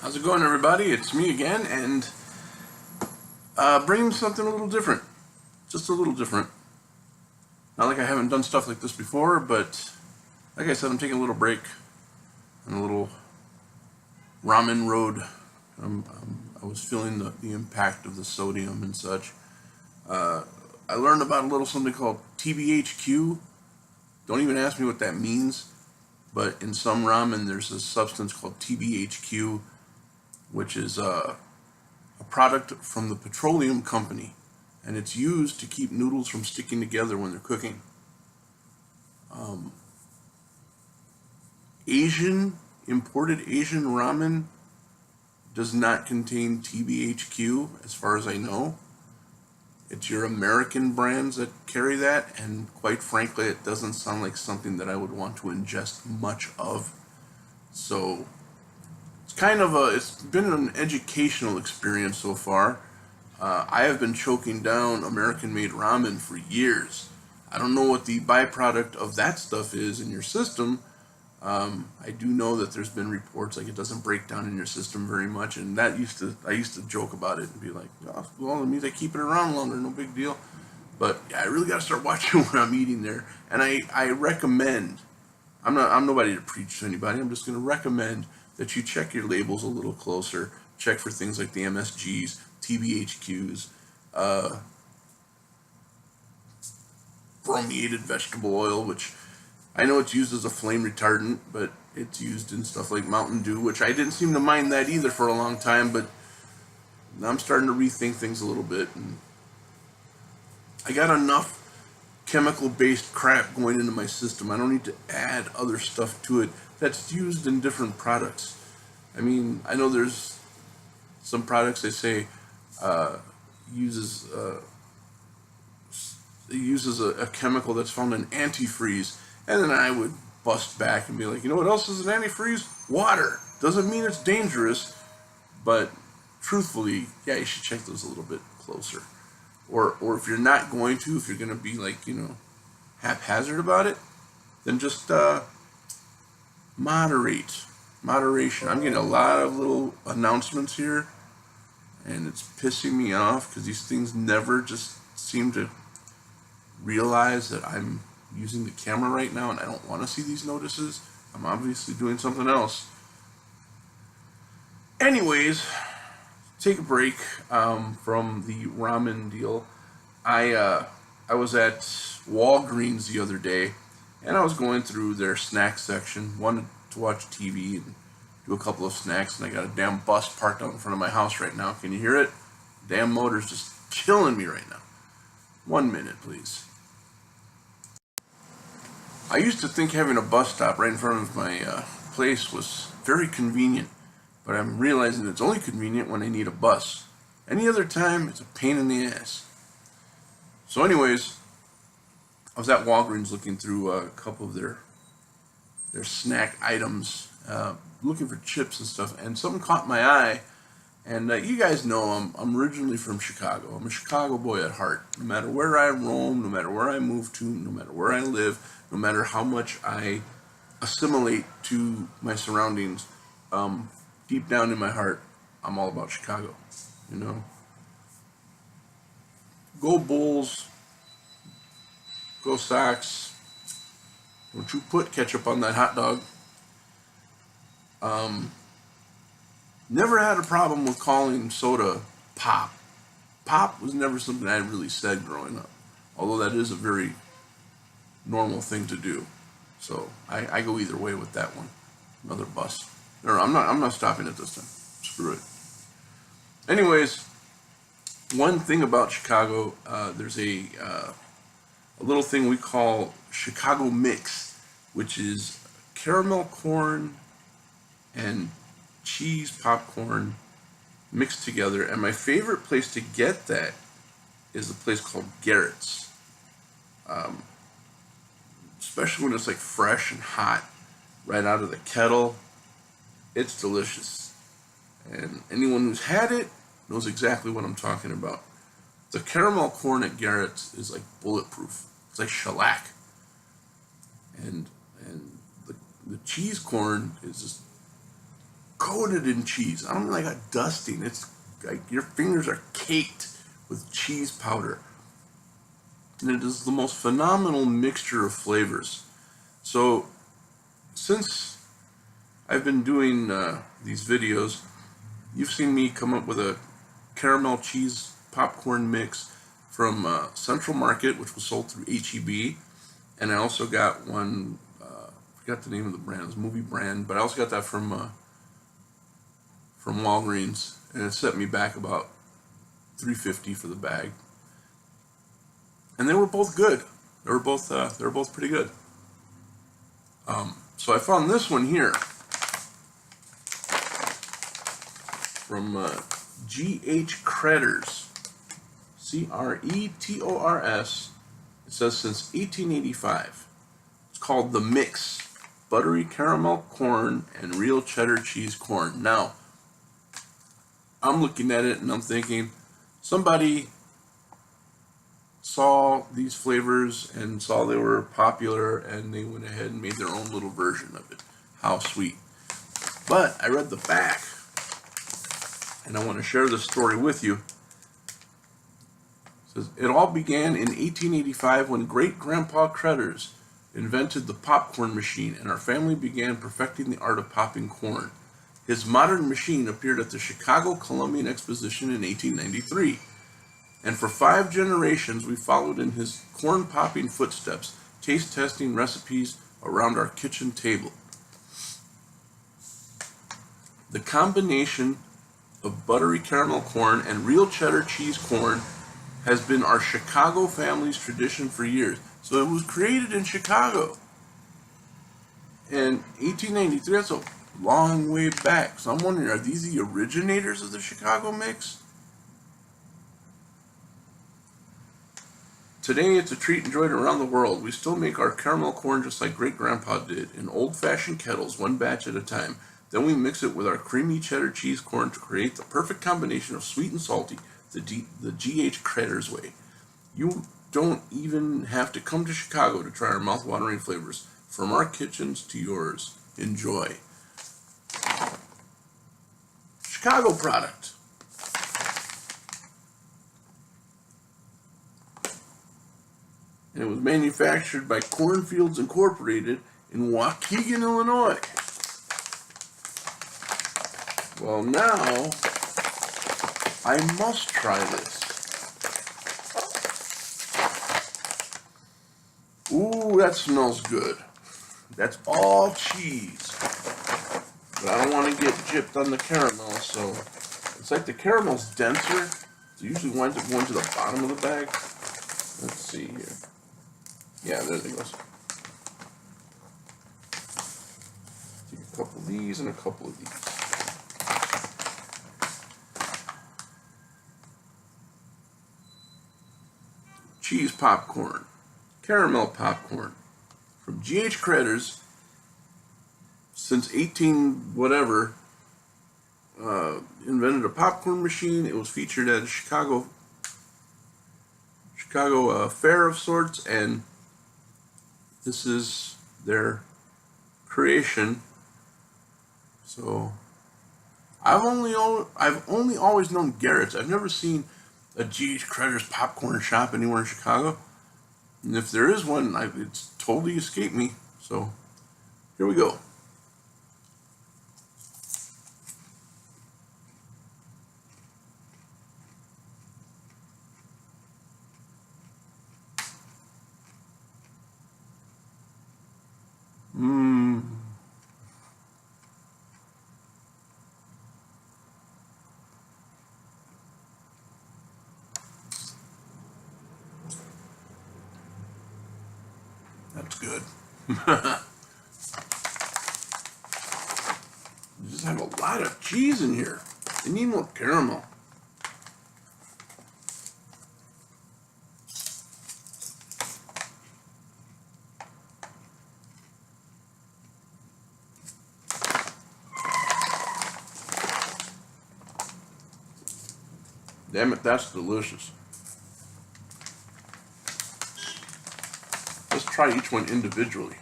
How's it going, everybody? It's me again, and bringing something a little different. Just a little different. Not like I haven't done stuff like this before, but like I said, I'm taking a little break on a little ramen road. I was feeling the impact of the sodium and such. I learned about a little something called TBHQ. Don't even ask me what that means, but in some ramen there's a substance called TBHQ, which is a product from the petroleum company, and it's used to keep noodles from sticking together when they're cooking. Imported Asian ramen does not contain TBHQ, as far as I know. It's your American brands that carry that, and quite frankly, it doesn't sound like something that I would want to ingest much of. So it's been an educational experience so far. I have been choking down American-made ramen for years. I don't know what the byproduct of that stuff is in your system. I do know that there's been reports like it doesn't break down in your system very much, and I used to joke about it and be like, oh, well, it means I keep it around longer, no big deal. But yeah, I really got to start watching what I'm eating there, and I recommend. I'm nobody to preach to anybody. I'm just going to recommend that you check your labels a little closer. Check for things like the MSGs, TBHQs, brominated vegetable oil, which I know it's used as a flame retardant, but it's used in stuff like Mountain Dew, which I didn't seem to mind that either for a long time, but now I'm starting to rethink things a little bit. And I got enough chemical-based crap going into my system. I don't need to add other stuff to it that's used in different products. I mean, I know there's some products they say uses a chemical that's found in antifreeze, and then I would bust back and be like, you know what else is an antifreeze? Water. Doesn't mean it's dangerous, but truthfully, yeah, you should check those a little bit closer. Or if you're not going to, if you're going to be like, haphazard about it, then just moderation. I'm getting a lot of little announcements here, and it's pissing me off because these things never just seem to realize that I'm using the camera right now and I don't want to see these notices. I'm obviously doing something else. Anyways, take a break from the ramen deal. I was at Walgreens the other day, and I was going through their snack section. Wanted to watch TV and do a couple of snacks, and I got a damn bus parked out in front of my house right now. Can you hear it? Damn motor's just killing me right now. 1 minute, please. I used to think having a bus stop right in front of my place was very convenient, but I'm realizing it's only convenient when I need a bus. Any other time, it's a pain in the ass. So anyways, I was at Walgreens looking through a couple of their snack items, looking for chips and stuff, and something caught my eye. And you guys know I'm originally from Chicago. I'm a Chicago boy at heart. No matter where I roam, no matter where I move to, no matter where I live, no matter how much I assimilate to my surroundings, deep down in my heart, I'm all about Chicago. Go Bulls, go Sox. Don't you put ketchup on that hot dog. Never had a problem with calling soda pop. Pop was never something I really said growing up, although that is a very normal thing to do. So I go either way with that one. Another bus. No, I'm not stopping it this time. Screw it. Anyways, one thing about Chicago, there's a little thing we call Chicago Mix, which is caramel corn and cheese popcorn mixed together. And my favorite place to get that is a place called Garrett's. Especially when it's like fresh and hot right out of the kettle. It's delicious. And anyone who's had it knows exactly what I'm talking about. The caramel corn at Garrett's is like bulletproof. It's like shellac. And the cheese corn is just coated in cheese. I don't mean like a dusting. It's like your fingers are caked with cheese powder. And it is the most phenomenal mixture of flavors. So, since I've been doing these videos, you've seen me come up with a caramel cheese popcorn mix from Central Market, which was sold through HEB. And I also got one, I forgot the name of the brand, it was Movie Brand, but I also got that from Walgreens, and it set me back about $3.50 for the bag. And they were both good. They were both pretty good. So I found this one here from G.H. Cretor's, Cretors. It says since 1885. It's called The Mix, buttery caramel corn and real cheddar cheese corn. Now, I'm looking at it and I'm thinking, somebody saw these flavors and saw they were popular and they went ahead and made their own little version of it. How sweet. But I read the back and I want to share this story with you. It says, it all began in 1885 when great-grandpa Cretor's invented the popcorn machine and our family began perfecting the art of popping corn. His modern machine appeared at the Chicago Columbian Exposition in 1893. And for 5 generations, we followed in his corn-popping footsteps, taste-testing recipes around our kitchen table. The combination of buttery caramel corn and real cheddar cheese corn has been our Chicago family's tradition for years. So it was created in Chicago. And 1893, that's a long way back. So I'm wondering, are these the originators of the Chicago mix? Today, it's a treat enjoyed around the world. We still make our caramel corn just like Great-Grandpa did, in old-fashioned kettles, one batch at a time. Then we mix it with our creamy cheddar cheese corn to create the perfect combination of sweet and salty, the G.H. Cretor's way. You don't even have to come to Chicago to try our mouth-watering flavors. From our kitchens to yours. Enjoy. Chicago product. And it was manufactured by Cornfields Incorporated in Waukegan, Illinois. Well, now I must try this. Ooh, that smells good. That's all cheese. But I don't want to get gypped on the caramel, so it's like the caramel's denser. So it usually winds up going to the bottom of the bag. Let's see here. Yeah, there it goes. Take a couple of these and a couple of these. Cheese popcorn, caramel popcorn, from G.H. Cretor's, since 18 whatever, invented a popcorn machine. It was featured at a Chicago fair of sorts, and this is their creation. So I've only always known Garrett's. I've never seen a G.H. Cretor's popcorn shop anywhere in Chicago. And if there is one, it's totally escaped me. So here we go. That's good. You just have a lot of cheese in here. You need more caramel. Damn it, that's delicious. Let's try each one individually.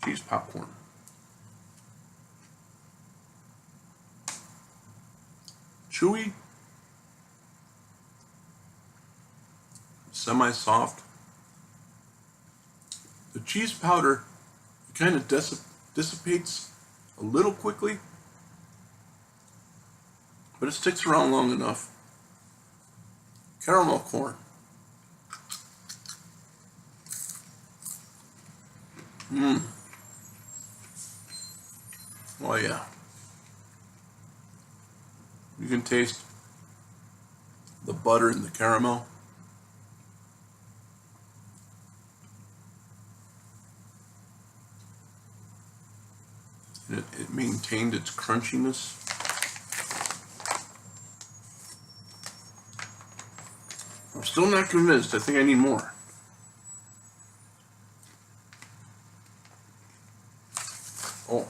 Cheese popcorn. chewy, semi-soft. The cheese powder kind of dissipates a little quickly, but it sticks around long enough. Caramel corn. Mmm. Oh yeah. You can taste the butter and the caramel. And it maintained its crunchiness. I'm still not convinced. I think I need more. Oh,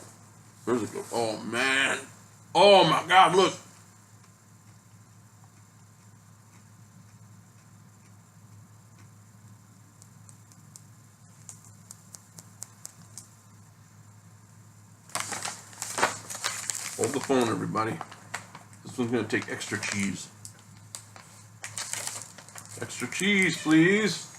there's a good. Oh man. Oh my God, look. Hold the phone, everybody. This one's going to take extra cheese. Extra cheese, please.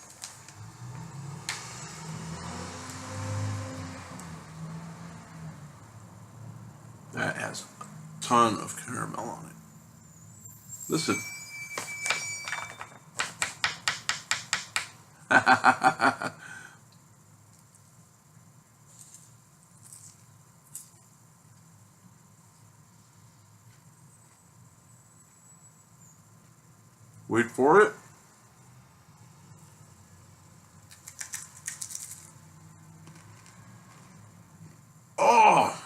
That has a ton of caramel on it. Listen. Wait for it. Oh!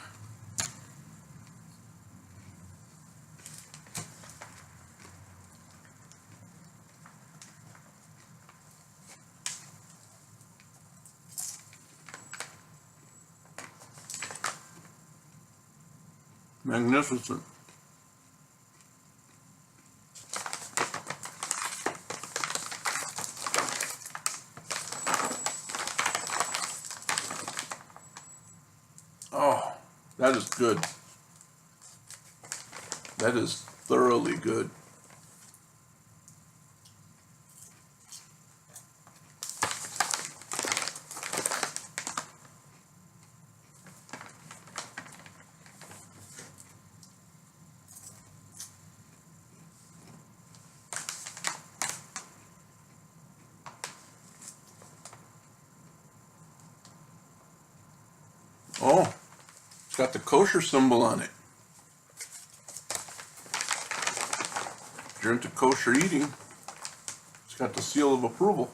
Magnificent. Oh, that is good. That is thoroughly good. Oh, it's got the kosher symbol on it. If you're into kosher eating, it's got the seal of approval.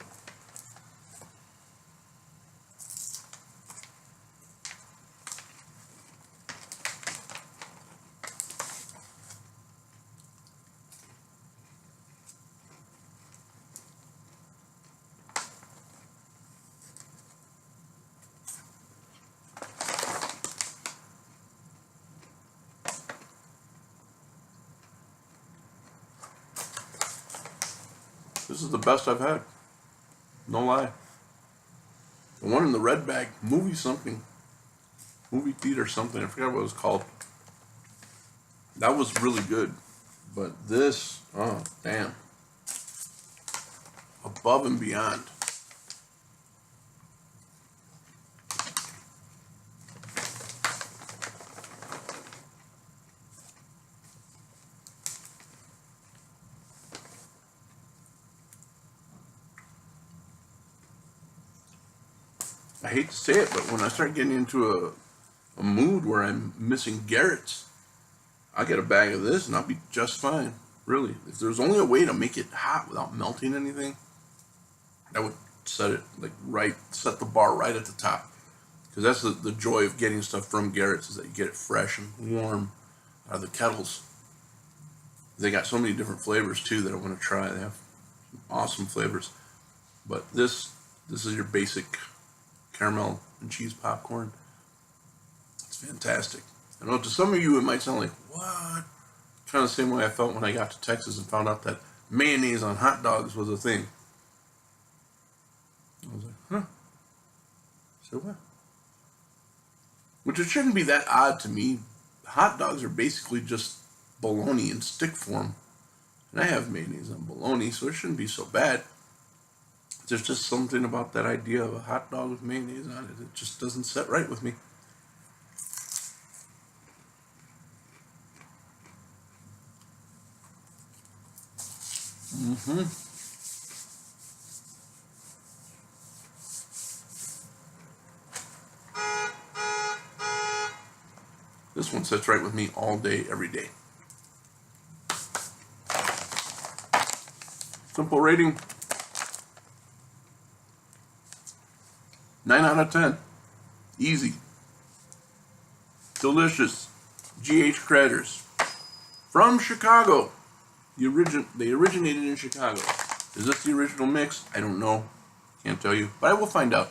This is the best I've had. No lie. The one in the red bag, movie theater something, I forgot what it was called. That was really good. But this, oh, damn. Above and beyond. I hate to say it, but when I start getting into a mood where I'm missing Garrett's, I'll get a bag of this and I'll be just fine. Really. If there's only a way to make it hot without melting anything, that would set it set the bar right at the top. Because that's the joy of getting stuff from Garrett's, is that you get it fresh and warm out of the kettles. They got so many different flavors too that I want to try. They have awesome flavors. But this is your basic caramel and cheese popcorn. It's fantastic. I know to some of you it might sound like, what? Kind of the same way I felt when I got to Texas and found out that mayonnaise on hot dogs was a thing. I was like, huh. So what? Which it shouldn't be that odd to me. Hot dogs are basically just bologna in stick form. And I have mayonnaise on bologna, so it shouldn't be so bad. There's just something about that idea of a hot dog with mayonnaise on it. It just doesn't set right with me. This one sits right with me all day, every day. Simple rating, 9 out of 10. Easy. Delicious. G.H. Cretor's. From Chicago. They originated in Chicago. Is this the original mix? I don't know. Can't tell you, but I will find out.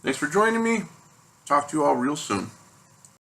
Thanks for joining me. Talk to you all real soon.